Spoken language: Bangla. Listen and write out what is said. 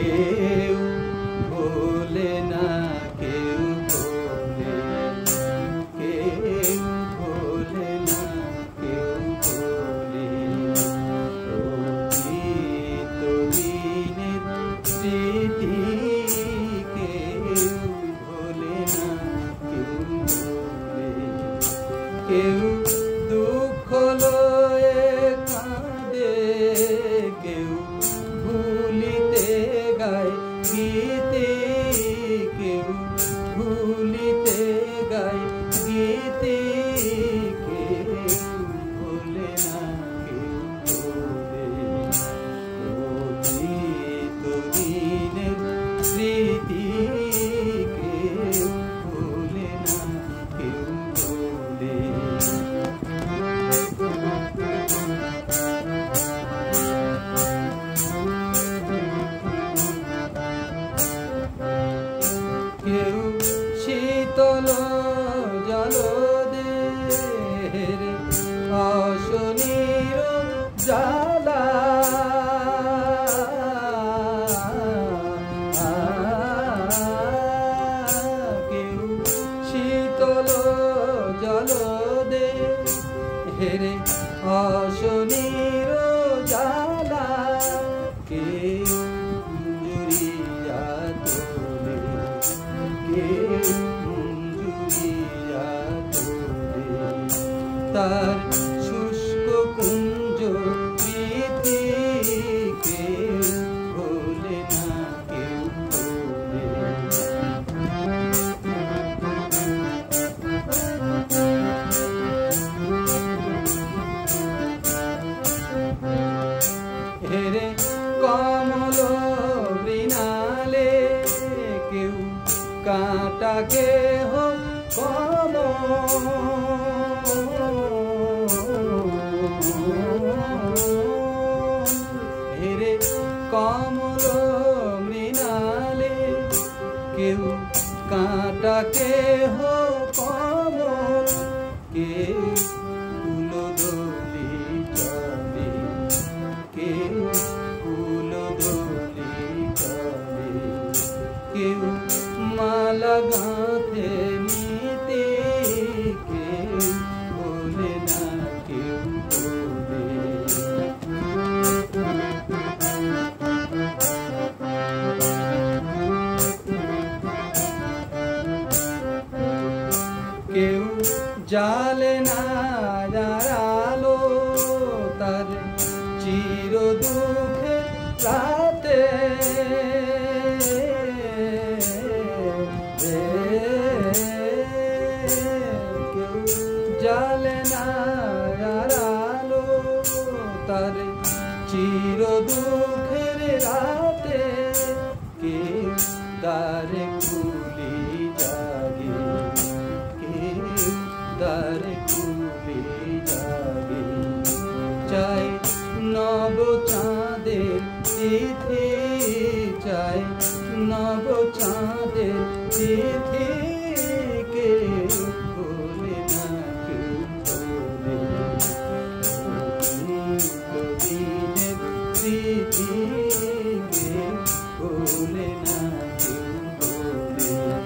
কেউ ভোলে না, কেউ ভোলে, কেউ ভোলে না, কেউ ভোলে। অতীত দিনের স্মৃতি কেউ ভোলে না, কেউ ভোলে। কেউ দুঃখ লয়ে কাঁদে, কেউ ভুলিতে গায় গীতি, কেউ ভুলিতে গায় গীতি। কেউ ভোলে না, কেউ ভোলে। অতীত দিনের স্মৃতি কেউ ভোলে না, কেউ ভোলে। কেউ শীতল জল দেহের অশনির জ্বালা, কেউ শীতল জল দেহের অশনির জ্বালা। কেউ মঞ্জুরিয়া তোলে, কেউ মঞ্জুরিয়া তোলে। তার শুষ্ক কুঞ্জ প্রীতি কেউ ভোলে না, কেউ ভোলে। হেরে কমল মৃণালে কেউ কাঁটা কেহ কম, হেরে কমল মৃণালে কেউ কাঁটা কেহ কম। কেউ কুলদলি চলে, কেউ কুলদলি চলে। কেউ মালা গাঁথে নিতে, কেউ ভোলে না, কেউ ভোলে। কেউ জালে না আলো তার চির দুঃখের রাতে, কেউ জালে না আলো তার চির দুঃখের রাতে। কেউ দ্বারে খুলি জাগে, কেউ দ্বারে খুলি জাগে। চাই নব চাঁদের তিথি, চাই নব চাঁদের তিথি কেউ ভোলে না, কেউ ভোলে। দিনের স্মৃতি কেউ ভোলে না, কেউ ভোলে।